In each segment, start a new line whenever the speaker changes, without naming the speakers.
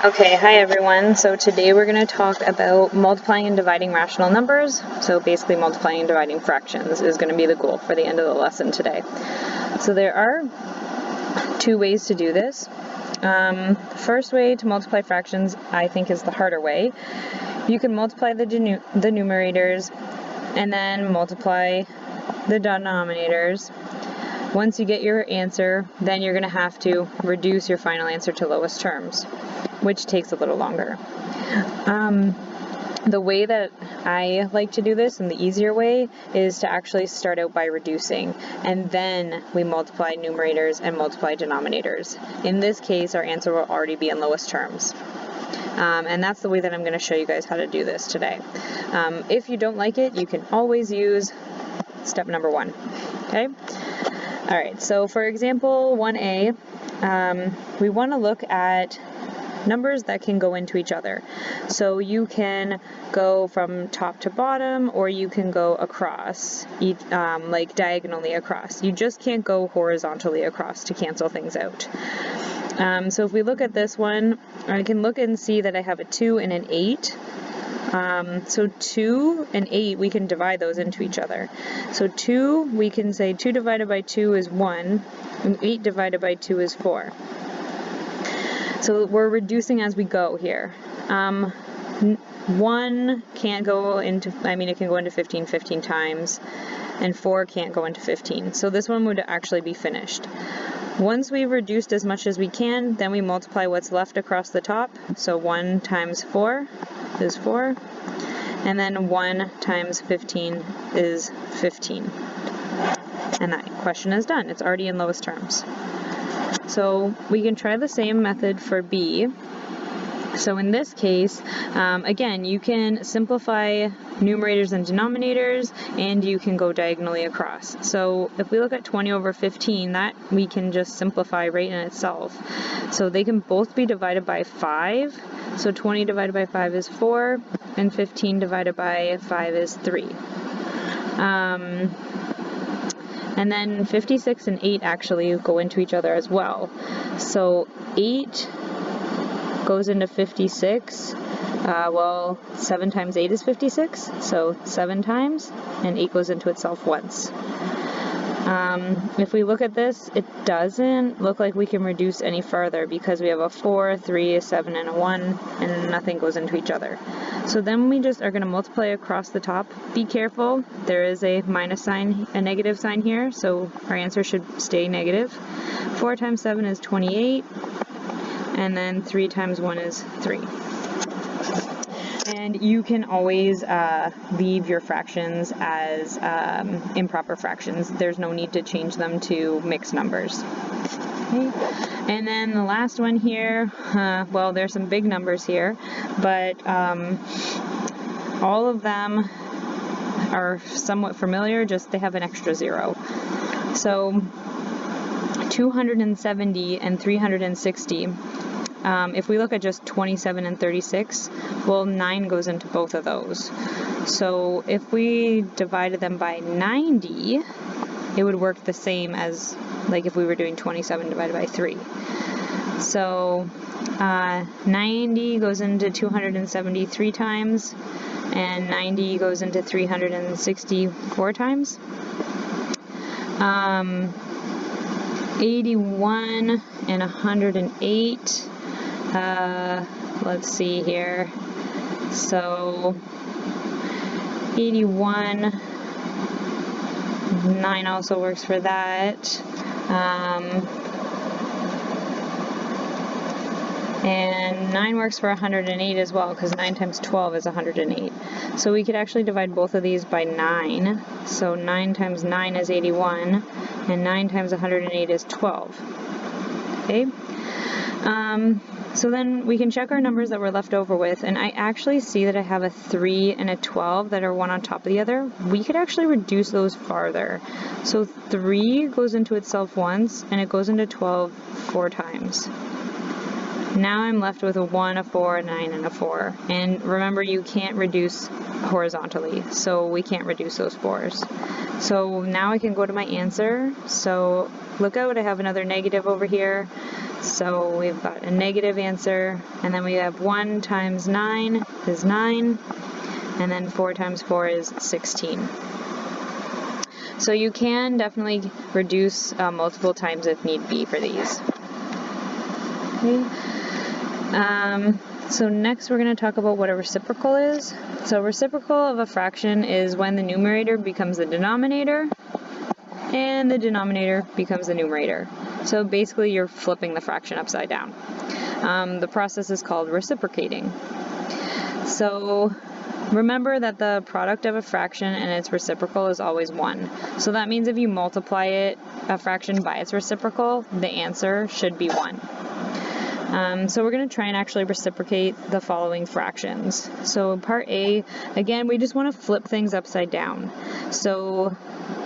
Okay, hi everyone. So today we're going to talk about multiplying and dividing rational numbers. So basically multiplying and dividing fractions is going to be the goal for the end of the lesson today. So there are two ways to do this. First way to multiply fractions, I think, is the harder way. You can multiply the numerators and then multiply the denominators. Once you get your answer, then you're going to have to reduce your final answer to lowest terms, which takes a little longer. The way that I like to do this, and the easier way, is to actually start out by reducing, and then we multiply numerators and multiply denominators. In this case, our answer will already be in lowest terms. And that's the way that I'm going to show you guys how to do this today. If you don't like it, you can always use step number 1. Okay? Alright, so for example 1a, we want to look at numbers that can go into each other. So you can go from top to bottom, or you can go across, like diagonally across. You just can't go horizontally across to cancel things out. So if we look at this one, I can look and see that I have a 2 and an 8. So 2 and 8, we can divide those into each other. So 2, we can say 2 divided by 2 is 1, and 8 divided by 2 is 4. So we're reducing as we go here. 1 can't go into, it can go into 15 times, and 4 can't go into 15. So this one would actually be finished. Once we've reduced as much as we can, then we multiply what's left across the top. So 1 times 4 is 4, and then 1 times 15 is 15. And that question is done. It's already in lowest terms. So we can try the same method for B. So in this case, again, you can simplify numerators and denominators, and you can go diagonally across. So if we look at 20 over 15, that we can just simplify right in itself. So they can both be divided by 5. So 20 divided by 5 is 4, and 15 divided by 5 is 3. And then 56 and 8 actually go into each other as well. So 8 goes into 56. 7 times 8 is 56, so 7 times, and 8 goes into itself once. If we look at this, it doesn't look like we can reduce any further because we have a 4, 3, a 7, and a 1, and nothing goes into each other. So then we just are going to multiply across the top. Be careful, there is a minus sign, a negative sign here, so our answer should stay negative. 4 times 7 is 28, and then 3 times 1 is 3. And you can always leave your fractions as improper fractions. There's no need to change them to mixed numbers. Okay. And then the last one here, well, there's some big numbers here, but all of them are somewhat familiar, just they have an extra 0. So 270 and 360. If we look at just 27 and 36, well, 9 goes into both of those. So if we divided them by 90, it would work the same as like if we were doing 27 divided by 3. So 90 goes into 273 times, and 90 goes into 364 times. 81 and 108. Let's see here. So 81, 9 also works for that. And 9 works for 108 as well, because 9 times 12 is 108. So we could actually divide both of these by 9. So 9 times 9 is 81, and 9 times 108 is 12. Okay? So then we can check our numbers that we're left over with, and I actually see that I have a 3 and a 12 that are one on top of the other. We could actually reduce those farther. So 3 goes into itself once, and it goes into 12 4 times. Now I'm left with a 1, a 4, a 9, and a 4. And remember, you can't reduce horizontally, so we can't reduce those 4s. So now I can go to my answer. So look out, I have another negative over here. So we've got a negative answer, and then we have 1 times 9 is 9, and then 4 times 4 is 16. So you can definitely reduce multiple times if need be for these. Okay. So next we're going to talk about what a reciprocal is. So reciprocal of a fraction is when the numerator becomes the denominator and the denominator becomes the numerator. So basically you're flipping the fraction upside down. The process is called reciprocating. So remember that the product of a fraction and its reciprocal is always 1. So that means if you multiply a fraction by its reciprocal, the answer should be 1. So we're going to try and actually reciprocate the following fractions. So part A, again, we just want to flip things upside down. So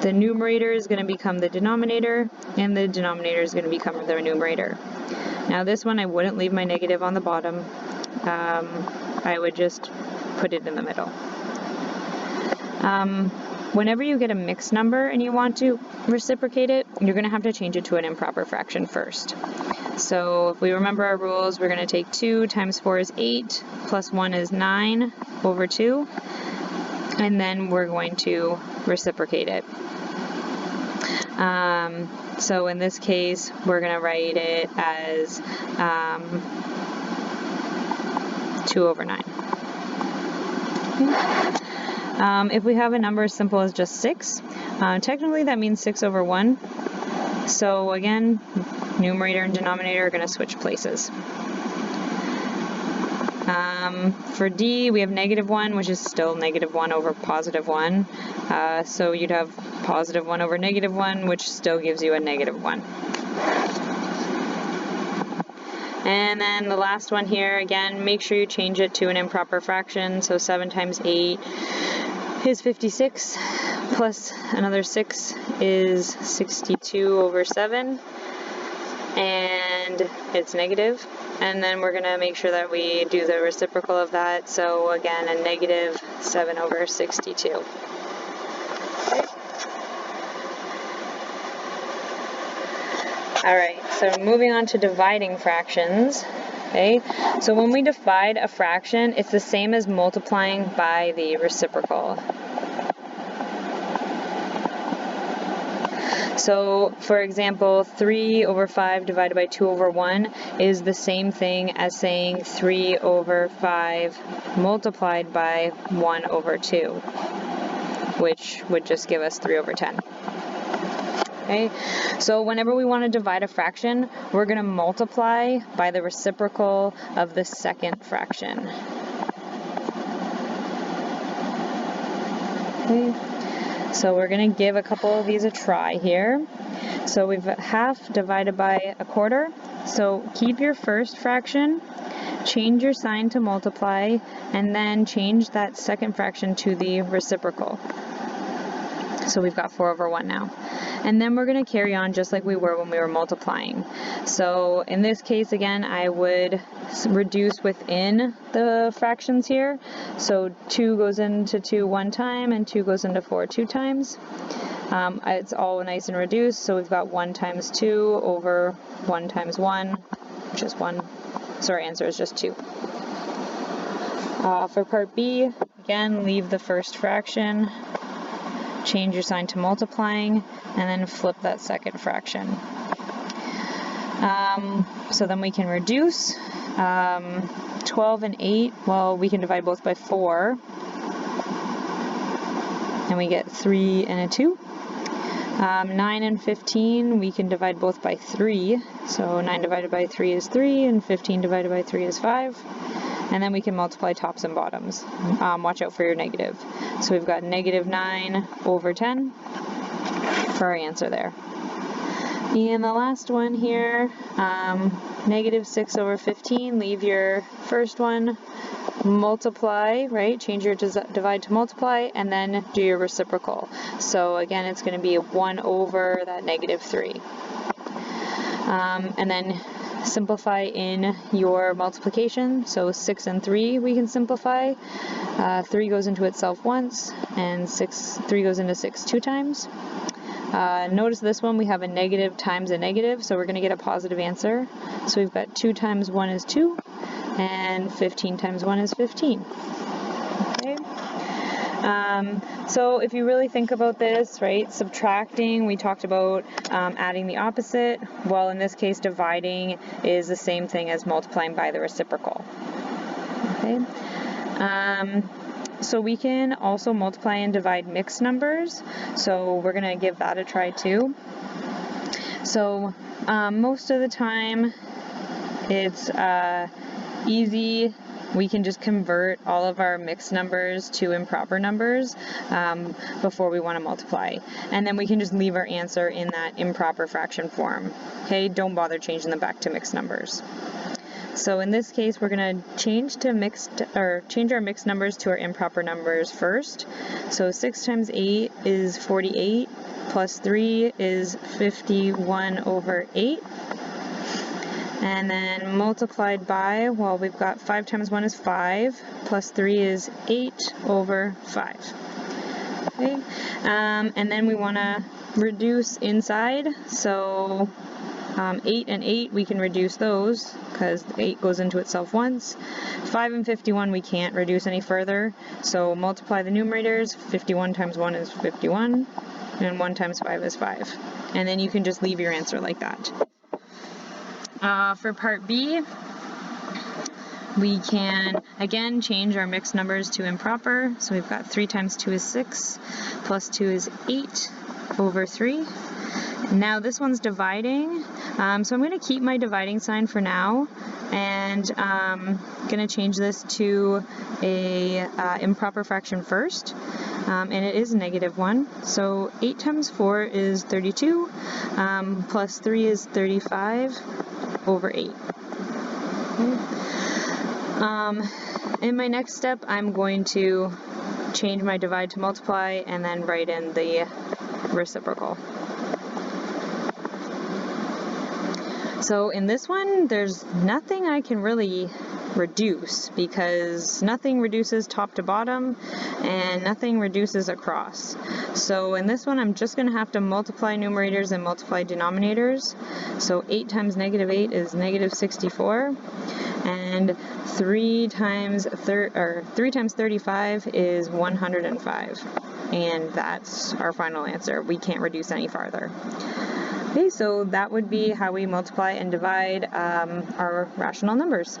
the numerator is going to become the denominator, and the denominator is going to become the numerator. Now this one, I wouldn't leave my negative on the bottom. I would just put it in the middle. Whenever you get a mixed number and you want to reciprocate it, you're going to have to change it to an improper fraction first. So if we remember our rules, we're going to take 2 times 4 is 8, plus 1 is 9 over 2, and then we're going to reciprocate it. So in this case, we're going to write it as 2 over 9. Okay. If we have a number as simple as just 6, technically that means 6 over 1. So again, numerator and denominator are going to switch places. For D, we have -1, which is still -1 over +1. So you'd have +1 over -1, which still gives you a -1. And then the last one here, again, make sure you change it to an improper fraction. So 7 times 8 is 56, plus another 6 is 62 over 7, and it's negative. And then we're going to make sure that we do the reciprocal of that. So again, a -7 over 62. Okay. All right, so moving on to dividing fractions. Okay, so when we divide a fraction, it's the same as multiplying by the reciprocal. So, for example, 3 over 5 divided by 2 over 1 is the same thing as saying 3 over 5 multiplied by 1 over 2, which would just give us 3 over 10. Okay, so whenever we want to divide a fraction, we're going to multiply by the reciprocal of the second fraction. Okay, so we're going to give a couple of these a try here. So we've got half divided by a quarter. So keep your first fraction, change your sign to multiply, and then change that second fraction to the reciprocal. So we've got 4 over 1 now. And then we're going to carry on just like we were when we were multiplying. So in this case, again, I would reduce within the fractions here. So 2 goes into 2 one time, and 2 goes into 4 two times. It's all nice and reduced, so we've got 1 times 2 over 1 times 1, which is 1. So our answer is just 2. For part B, again, leave the first fraction, change your sign to multiplying, and then flip that second fraction. So then we can reduce 12 and 8. Well, we can divide both by 4, and we get 3 and a 2. 9 and 15, we can divide both by 3. So 9 divided by 3 is 3, and 15 divided by 3 is 5. And then we can multiply tops and bottoms. Watch out for your negative. So we've got -9 over 10 for our answer there. And the last one here, -6 over 15, leave your first one, multiply, right? Change your divide to multiply, and then do your reciprocal. So again, it's going to be 1 over that -3. And then simplify in your multiplication. So 6 and 3 we can simplify. 3 goes into itself once, and 3 goes into 6 two times. Notice this one we have a negative times a negative, so we're going to get a positive answer. So we've got 2 times 1 is 2, and 15 times 1 is 15. Okay. So if you really think about this, right, subtracting, we talked about adding the opposite. Well, in this case, dividing is the same thing as multiplying by the reciprocal. Okay. So we can also multiply and divide mixed numbers. So we're going to give that a try too. So most of the time it's easy. We can just convert all of our mixed numbers to improper numbers before we want to multiply. And then we can just leave our answer in that improper fraction form. Okay, don't bother changing them back to mixed numbers. So in this case, we're going to change our mixed numbers to our improper numbers first. So 6 times 8 is 48, plus 3 is 51 over 8. And then multiplied by, well, we've got 5 times 1 is 5, plus 3 is 8 over 5. Okay, and then we want to reduce inside, so 8 and 8, we can reduce those, because 8 goes into itself once. 5 and 51, we can't reduce any further, so multiply the numerators. 51 times 1 is 51, and 1 times 5 is 5. And then you can just leave your answer like that. For part B, we can, again, change our mixed numbers to improper. So we've got 3 times 2 is 6, plus 2 is 8 over 3. Now this one's dividing, so I'm going to keep my dividing sign for now, and I'm going to change this to a improper fraction first. And it is -1. So 8 times 4 is 32, plus 3 is 35 over 8. Okay. In my next step, I'm going to change my divide to multiply and then write in the reciprocal. So in this one, there's nothing I can really reduce, because nothing reduces top to bottom and nothing reduces across. So in this one, I'm just going to have to multiply numerators and multiply denominators. So 8 times -8 is -64, and 3 times 35 is 105, and that's our final answer. We can't reduce any farther. Okay, so that would be how we multiply and divide our rational numbers.